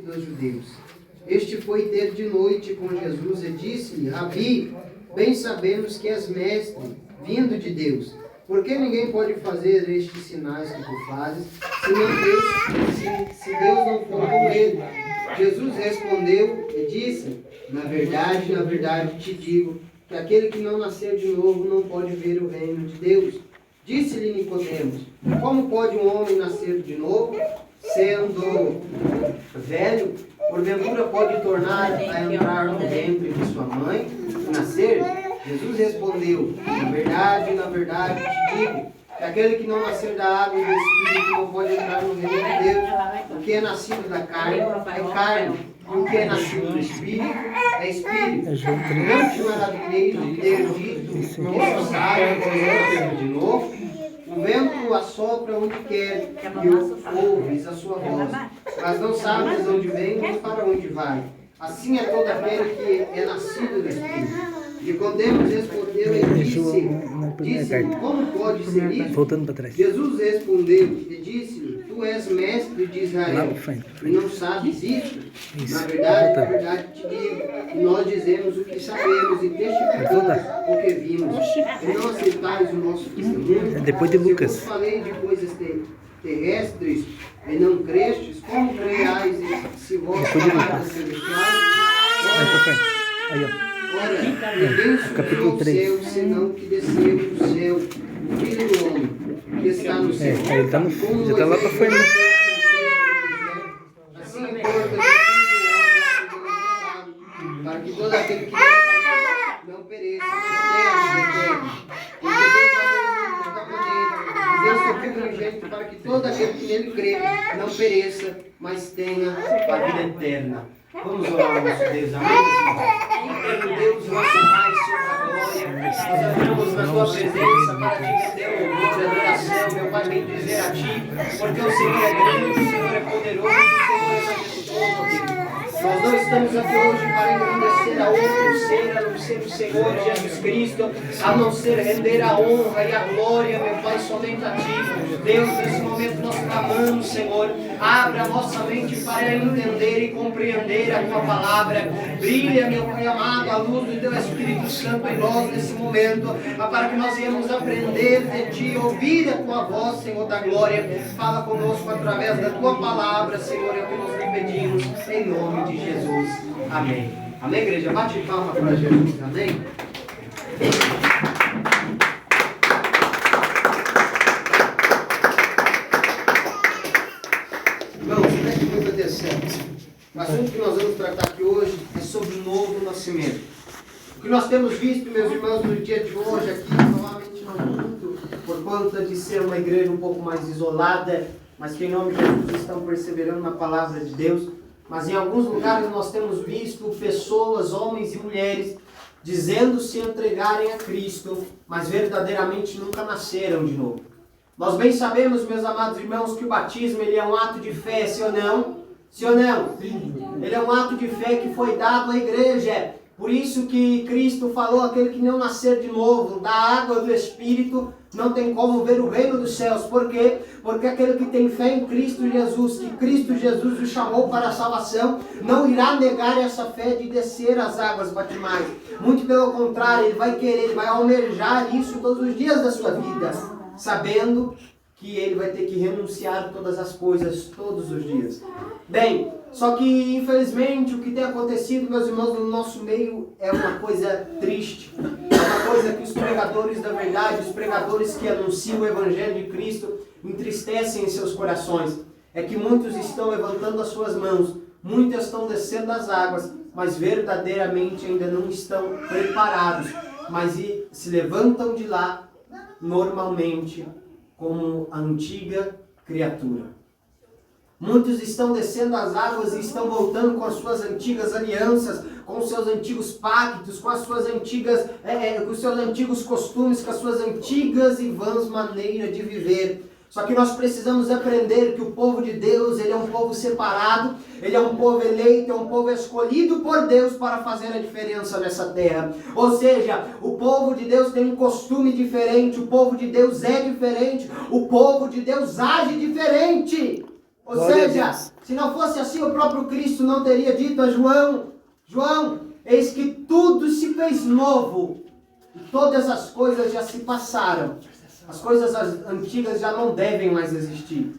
dos judeus. Este foi ter de noite com Jesus e disse-lhe: Rabi, bem sabemos que és mestre, vindo de Deus. Porque ninguém pode fazer estes sinais que tu fazes, se Deus não for com ele. Jesus respondeu e disse: na verdade te digo, que aquele que não nasceu de novo não pode ver o reino de Deus. Disse-lhe Nicodemos: como pode um homem nascer de novo, sendo velho? Porventura pode tornar a entrar no ventre de sua mãe e nascer? Jesus respondeu: na verdade te digo, que aquele que não nascer da água e do Espírito não pode entrar no reino de Deus. O que é nascido da carne é carne, e o que é nascido do Espírito é Espírito. Não te maravilhei de ter dito, não só sabe quando de novo. O vento assopra onde quer e ouves a sua voz, mas não sabes de onde vem nem para onde vai. Assim é todo aquele que é nascido do Espírito. Nicodemos respondeu e disse: como pode ser isso? Voltando para trás. Jesus respondeu e disse-lhe: tu és mestre de Israel e não sabes isso? Na verdade te digo, e nós dizemos o que sabemos e testificamos o que vimos. E não aceitais o nosso testemunho. Depois de Lucas. Se eu falei de coisas terrestres e não crestes, como creiais se vós falares celestiais? Aí, ó. Ora, ninguém subiu ao céu, senão que desceu do céu, o Filho do Homem, que está no céu. Ele está já está lá para fora. Assim importa que o Filho do Homem para que todo aquele que não pereça, mas tenha a vida eterna. Porque Deus amou de tal maneira, Deus seu Filho unigênito, para que todo aquele que nele crê não pereça, mas tenha a vida eterna. Vamos orar ao nosso Deus, amém? Eterno Deus, nosso Pai, Senhor da glória, nós entramos na Tua presença para te render o louvor e adoração, meu Pai, bem dizer a Ti, porque o Senhor é grande, o Senhor é poderoso, o Senhor é majestoso, Deus. Nós não estamos aqui hoje para engrandecer a outro ser, a não ser o Senhor Jesus Cristo, a não ser render a honra e a glória, meu Pai, somente a Ti. Deus, nesse momento nós clamamos, Senhor, abra a nossa mente para entender e compreender a Tua palavra. Brilha, meu Pai amado, a luz do Teu Espírito Santo em nós nesse momento, para que nós venhamos aprender de Ti, ouvir a Tua voz, Senhor da glória. Fala conosco através da Tua palavra, Senhor, é o que nós lhe pedimos, em nome de Jesus. Amém. Amém, igreja? Bate palma para Jesus. Amém. Irmãos, preste muita atenção. O assunto que nós vamos tratar aqui hoje é sobre o novo nascimento. O que nós temos visto, meus irmãos, no dia de hoje aqui, provavelmente não muito, por conta de ser uma igreja um pouco mais isolada, mas que em nome de Jesus estão perseverando na palavra de Deus. Mas em alguns lugares nós temos visto pessoas, homens e mulheres, dizendo se entregarem a Cristo, mas verdadeiramente nunca nasceram de novo. Nós bem sabemos, meus amados irmãos, que o batismo ele é um ato de fé, sim ou não? Sim ou não? Ele é um ato de fé que foi dado à igreja. Por isso que Cristo falou, aquele que não nascer de novo, da água do Espírito, não tem como ver o reino dos céus. Por quê? Porque aquele que tem fé em Cristo Jesus, que Cristo Jesus o chamou para a salvação, não irá negar essa fé de descer as águas batismais. Muito pelo contrário, ele vai querer, ele vai almejar isso todos os dias da sua vida, sabendo que ele vai ter que renunciar a todas as coisas todos os dias. Bem, só que infelizmente o que tem acontecido, meus irmãos, no nosso meio é uma coisa triste. É uma coisa que os pregadores da verdade, os pregadores que anunciam o Evangelho de Cristo, entristecem em seus corações. É que muitos estão levantando as suas mãos, muitos estão descendo as águas, mas verdadeiramente ainda não estão preparados, mas se levantam de lá normalmente como a antiga criatura. Muitos estão descendo as águas e estão voltando com as suas antigas alianças, com os seus antigos pactos, com as suas antigas, com os seus antigos costumes, com as suas antigas e vãs maneiras de viver. Só que nós precisamos aprender que o povo de Deus, ele é um povo separado, ele é um povo eleito, é um povo escolhido por Deus para fazer a diferença nessa terra. Ou seja, o povo de Deus tem um costume diferente, o povo de Deus é diferente, o povo de Deus age diferente. Ou Glória a seja, Deus. se não fosse assim, o próprio Cristo não teria dito a João: João, eis que tudo se fez novo, e todas as coisas já se passaram. As coisas antigas já não devem mais existir.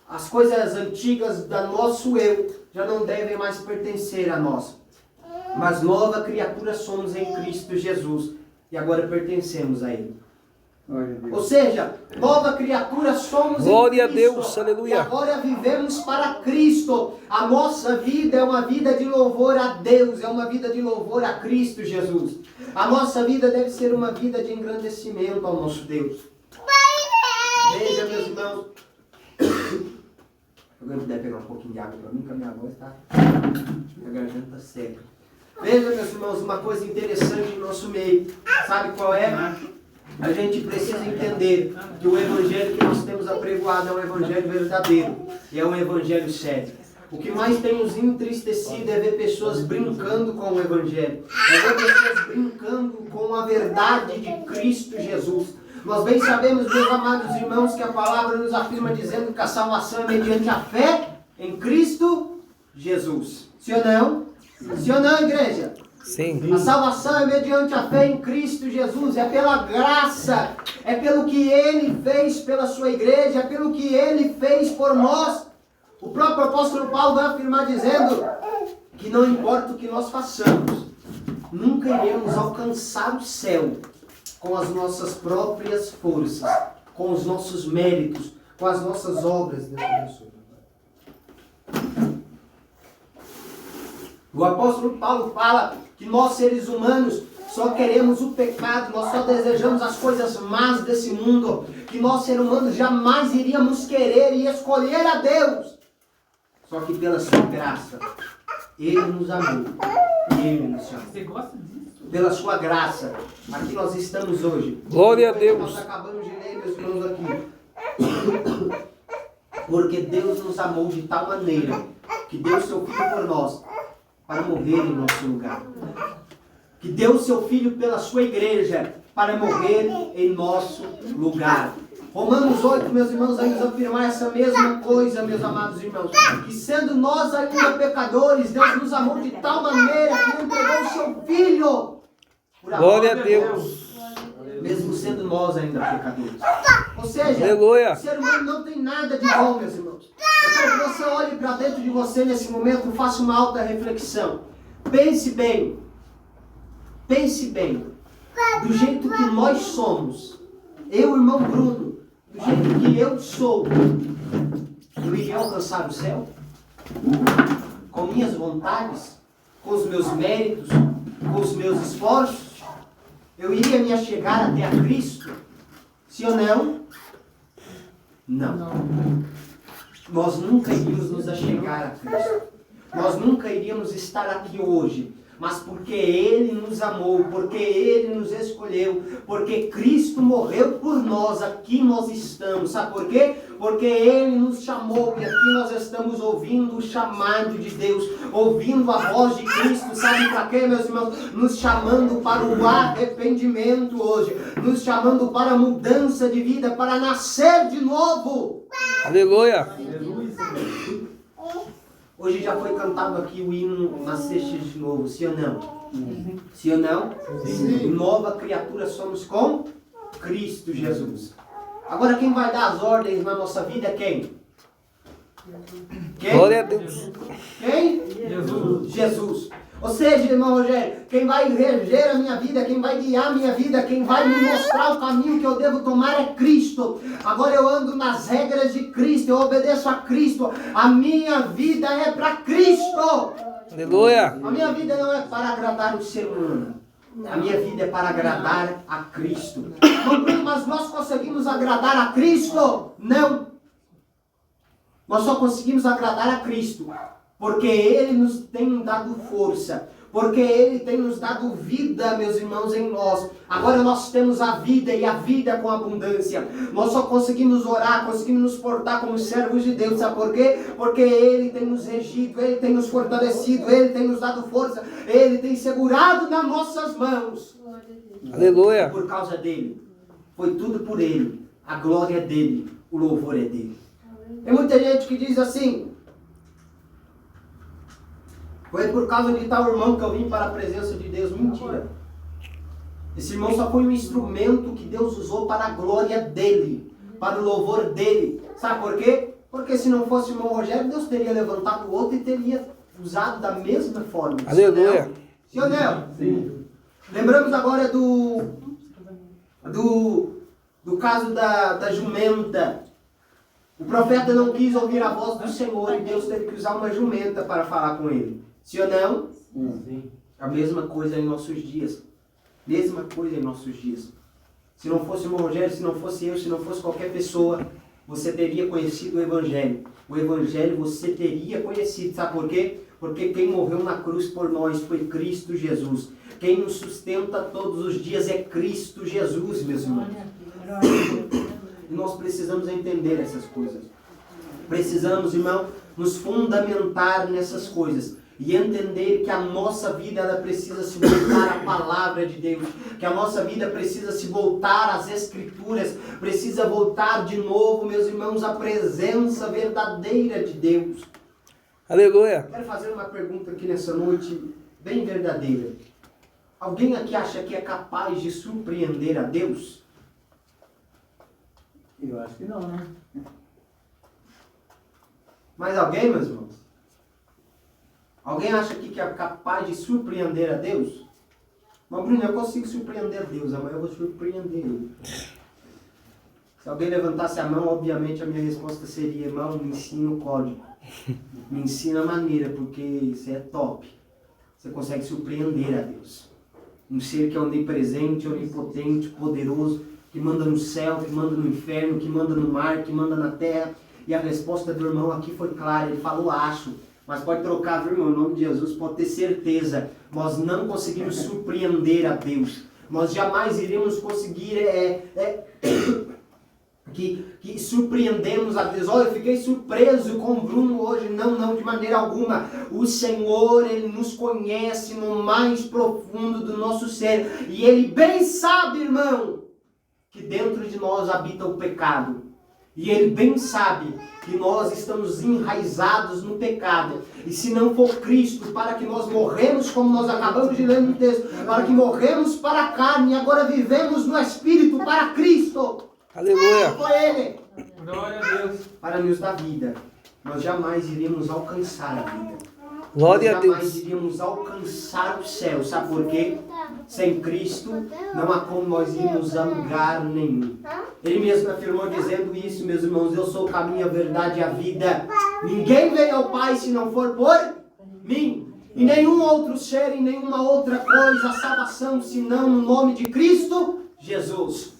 As coisas antigas do nosso eu já não devem mais pertencer a nós. Mas nova criatura somos em Cristo Jesus, e agora pertencemos a Ele. Ou seja, nova criatura somos Glória em Cristo. a Deus, aleluia. E agora vivemos para Cristo. A nossa vida é uma vida de louvor a Deus, é uma vida de louvor a Cristo Jesus. A nossa vida deve ser uma vida de engrandecimento ao nosso Deus. Veja, meus irmãos. Se alguém puder pegar um pouquinho de água para mim, que a minha voz está... Minha garganta seca. Veja, meus irmãos, uma coisa interessante no nosso meio. Sabe qual é? A gente precisa entender que o evangelho que nós temos apregoado é um evangelho verdadeiro. E é um evangelho sério. O que mais tem nos entristecido é ver pessoas brincando com o evangelho. É ver pessoas brincando com a verdade de Cristo Jesus. Nós bem sabemos, meus amados irmãos, que a palavra nos afirma dizendo que a salvação é mediante a fé em Cristo Jesus. Sim ou não? Sim ou não, igreja? Sim. A salvação é mediante a fé em Cristo Jesus, é pela graça, é pelo que Ele fez pela sua igreja, é pelo que Ele fez por nós. O próprio apóstolo Paulo vai afirmar dizendo que não importa o que nós façamos, nunca iremos alcançar o céu com as nossas próprias forças, com os nossos méritos, com as nossas obras. O apóstolo Paulo fala que nós seres humanos só queremos o pecado, nós só desejamos as coisas más desse mundo, que nós seres humanos jamais iríamos querer e escolher a Deus. Só que pela sua graça, Ele nos amou, Ele nos chamou. Você gosta disso? Pela sua graça, aqui nós estamos hoje. Glória a Deus. Nós acabamos de ler, meus irmãos, aqui. Porque Deus nos amou de tal maneira que deu seu Filho por nós, para morrer em nosso lugar. Que deu seu Filho pela sua igreja, para morrer em nosso lugar. Romanos 8, meus irmãos, vai nos afirmar essa mesma coisa, meus amados irmãos. Que sendo nós ainda pecadores, Deus nos amou de tal maneira que entregou o seu Filho. Glória a Deus. Mesmo sendo nós ainda pecadores. Ou seja, Aleluia. o ser humano não tem nada de bom, meus irmãos. Eu quero que você olhe para dentro de você nesse momento e faça uma alta reflexão. Pense bem. Pense bem. Do jeito que nós somos. Eu, irmão Bruno, do jeito que eu sou, eu iria alcançar o céu? Com minhas vontades? Com os meus méritos? Com os meus esforços? Eu iria me achegar até a Cristo? Sim ou não? Não. Nós nunca iríamos nos achegar a Cristo. Nós nunca iríamos estar aqui hoje. Mas porque Ele nos amou, porque Ele nos escolheu, porque Cristo morreu por nós, aqui nós estamos. Sabe por quê? Porque Ele nos chamou e aqui nós estamos ouvindo o chamado de Deus, ouvindo a voz de Cristo. Sabe para quê, meus irmãos? Nos chamando para o arrependimento hoje, nos chamando para a mudança de vida, para nascer de novo. Aleluia. Hoje já foi cantado aqui o hino Nasceste de novo, sim ou não? Sim ou não? Sim. Nova criatura somos com Cristo Jesus. Agora quem vai dar as ordens na nossa vida é quem? Quem? Glória a Deus. Quem? Jesus. Jesus. Ou seja, irmão Rogério, quem vai reger a minha vida, quem vai guiar a minha vida, quem vai me mostrar o caminho que eu devo tomar é Cristo. Agora eu ando nas regras de Cristo, eu obedeço a Cristo. A minha vida é para Cristo. Aleluia. A minha vida não é para agradar o ser humano. A minha vida é para agradar a Cristo. Mas nós conseguimos agradar a Cristo? Não. Nós só conseguimos agradar a Cristo porque Ele nos tem dado força, porque Ele tem nos dado vida, meus irmãos, em nós. Agora nós temos a vida e a vida com abundância. Nós só conseguimos orar, conseguimos nos portar como servos de Deus. Sabe por quê? Porque Ele tem nos regido, Ele tem nos fortalecido, Ele tem nos dado força, Ele tem segurado nas nossas mãos. Aleluia. Por causa dEle. Foi tudo por Ele. A glória é dEle, o louvor é dEle. Tem muita gente que diz assim: foi por causa de tal irmão que eu vim para a presença de Deus. Mentira. Esse irmão só foi um instrumento que Deus usou para a glória dele, para o louvor dele. Sabe por quê? Porque se não fosse o irmão Rogério, Deus teria levantado o outro e teria usado da mesma forma. Aleluia. Sim ou não? Sim. Lembramos agora do caso da jumenta. O profeta não quis ouvir a voz do Senhor e Deus teve que usar uma jumenta para falar com ele. Sim ou não? Sim. A mesma coisa em nossos dias. Mesma coisa em nossos dias. Se não fosse o irmão Rogério, se não fosse eu, se não fosse qualquer pessoa, você teria conhecido o Evangelho. O Evangelho você teria conhecido. Sabe por quê? Porque quem morreu na cruz por nós foi Cristo Jesus. Quem nos sustenta todos os dias é Cristo Jesus, meus irmãos. E nós precisamos entender essas coisas. Precisamos, irmão, nos fundamentar nessas coisas. E entender que a nossa vida ela precisa se voltar à palavra de Deus. Que a nossa vida precisa se voltar às Escrituras. Precisa voltar de novo, meus irmãos, à presença verdadeira de Deus. Aleluia. Quero fazer uma pergunta aqui nessa noite, bem verdadeira. Alguém aqui acha que é capaz de surpreender a Deus? Eu acho que não, né? Mais alguém, meus irmãos? Alguém acha aqui que é capaz de surpreender a Deus? Mas Bruno, eu consigo surpreender a Deus, amanhã eu vou surpreender ele. Se alguém levantasse a mão, obviamente a minha resposta seria: irmão, me ensina o código. Me ensina a maneira, porque isso é top. Você consegue surpreender a Deus. Um ser que é onipresente, onipotente, poderoso, que manda no céu, que manda no inferno, que manda no mar, que manda na terra. E a resposta do irmão aqui foi clara, ele falou: acho. Mas pode trocar, viu, irmão? Em nome de Jesus, pode ter certeza. Nós não conseguimos surpreender a Deus. Nós jamais iremos conseguir que surpreendemos a Deus. Olha, eu fiquei surpreso com o Bruno hoje. Não, de maneira alguma. O Senhor, Ele nos conhece no mais profundo do nosso ser. E Ele bem sabe, irmão, que dentro de nós habita o pecado. E Ele bem sabe que nós estamos enraizados no pecado. E se não for Cristo, para que nós morremos, como nós acabamos de ler no texto, para que morremos para a carne e agora vivemos no Espírito para Cristo. Aleluia. Foi Ele. Glória a Deus. Para nos dar vida. Nós jamais iríamos alcançar a vida. Glória a Nós jamais Deus. iríamos alcançar o céu. Sabe por quê? Sem Cristo não há como nós irmos a lugar nenhum. Ele mesmo afirmou dizendo isso, meus irmãos: eu sou o caminho, a verdade e a vida. Ninguém vem ao Pai se não for por mim. E nenhum outro ser, e nenhuma outra coisa, a salvação, senão no nome de Cristo Jesus.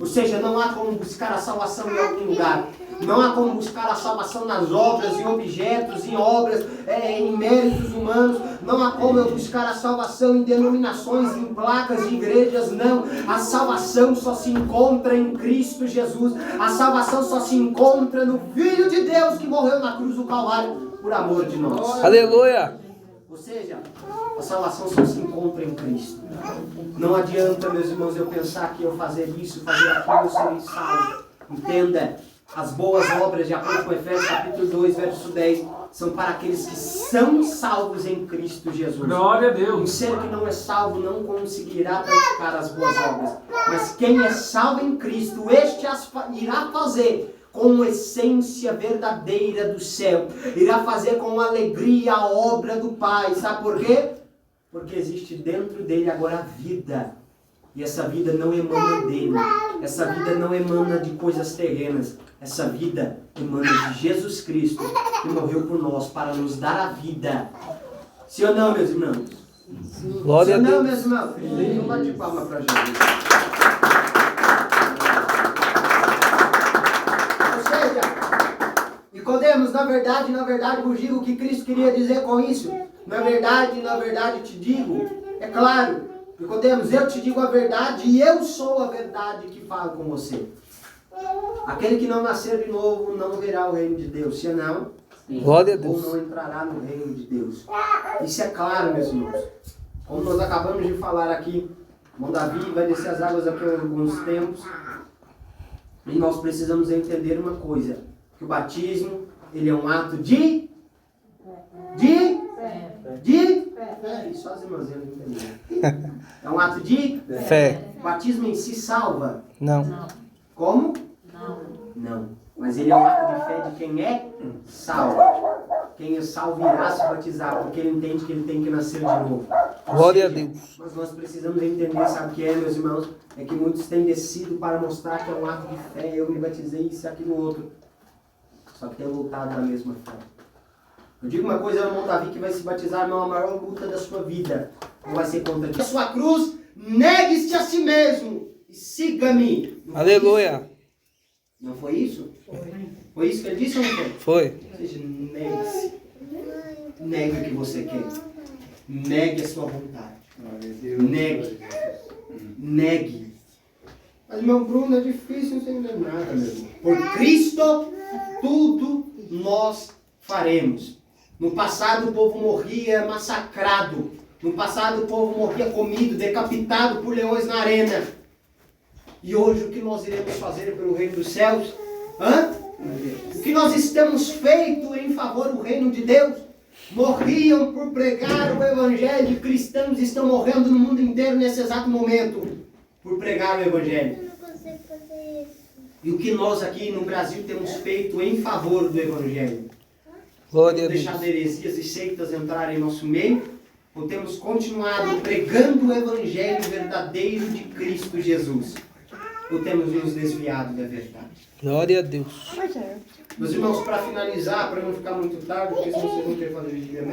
Ou seja, não há como buscar a salvação em algum lugar. Não há como buscar a salvação nas obras, em objetos, em obras, em méritos humanos. Não há como eu buscar a salvação em denominações, em placas de igrejas, não. A salvação só se encontra em Cristo Jesus. A salvação só se encontra no Filho de Deus que morreu na cruz do Calvário por amor de nós. Aleluia. Ou seja, a salvação só se encontra em Cristo. Não adianta, meus irmãos, eu pensar que eu fazer isso, fazer aquilo, eu serei salvo. Entenda, as boas obras, de acordo com Efésios capítulo 2, verso 10, são para aqueles que são salvos em Cristo Jesus. Glória a Um Deus. ser que não é salvo não conseguirá praticar as boas obras. Mas quem é salvo em Cristo, este as irá fazer com essência verdadeira do céu. Irá fazer com alegria a obra do Pai. Sabe por quê? Porque existe dentro dele agora a vida. E essa vida não emana dele. Essa vida não emana de coisas terrenas. Essa vida emana de Jesus Cristo, que morreu por nós para nos dar a vida. Sim ou não, meus irmãos? Glória a Sim ou não, Deus. meus irmãos? Então bate palma para Jesus. Ou seja, Nicodemos, na verdade, vos digo o que Cristo queria dizer com isso. Na verdade, te digo. É claro, Nicodemos, eu te digo a verdade e eu sou a verdade que falo com você. Aquele que não nascer de novo não verá o reino de Deus, se não, Glória a ou Deus. não entrará no reino de Deus. Isso é claro, meus irmãos. Como nós acabamos de falar aqui, o irmão Davi vai descer as águas aqui há alguns tempos. E nós precisamos entender uma coisa. que o batismo, ele é um ato de fé. Isso as irmãzinhas não entenderam. É um ato de Fé. O batismo em si salva. Não. Como? Não. Mas ele é um ato de fé de quem é salvo. Quem é salvo irá se batizar, porque ele entende que ele tem que nascer de novo. Glória a Deus. Mas nós precisamos entender, sabe o que é, meus irmãos? É que muitos têm descido para mostrar que é um ato de fé. Eu me batizei, isso e aquilo outro. Só que tem voltado na mesma fé. Eu digo uma coisa, irmão Davi, que vai se batizar, irmão, a maior luta da sua vida não vai ser contra ti. A sua cruz, negue-se a si mesmo e siga-me. Aleluia. Não foi isso? Foi isso que ele disse ou não foi? Foi. Ou seja, negue-se. Negue o que você quer. Negue a sua vontade. Negue. Negue. Mas, meu Bruno, é difícil não entender nada, meu irmão. Por Cristo, tudo nós faremos. No passado, o povo morria massacrado. No passado, o povo morria comido, decapitado por leões na arena. E hoje, o que nós iremos fazer pelo reino dos céus? O que nós estamos feito em favor do reino de Deus? Morriam por pregar o evangelho. Cristãos estão morrendo no mundo inteiro nesse exato momento por pregar o evangelho. Eu não consigo fazer isso. E o que nós aqui no Brasil temos feito em favor do evangelho? Glória a Deus. Deixar heresias e seitas entrarem em nosso meio? Ou temos continuado pregando o evangelho verdadeiro de Cristo Jesus? Ou temos nos desviado da verdade? Glória a Deus. Meus irmãos, para finalizar, para não ficar muito tarde, porque senão vocês vão querer fazer vídeo mesmo.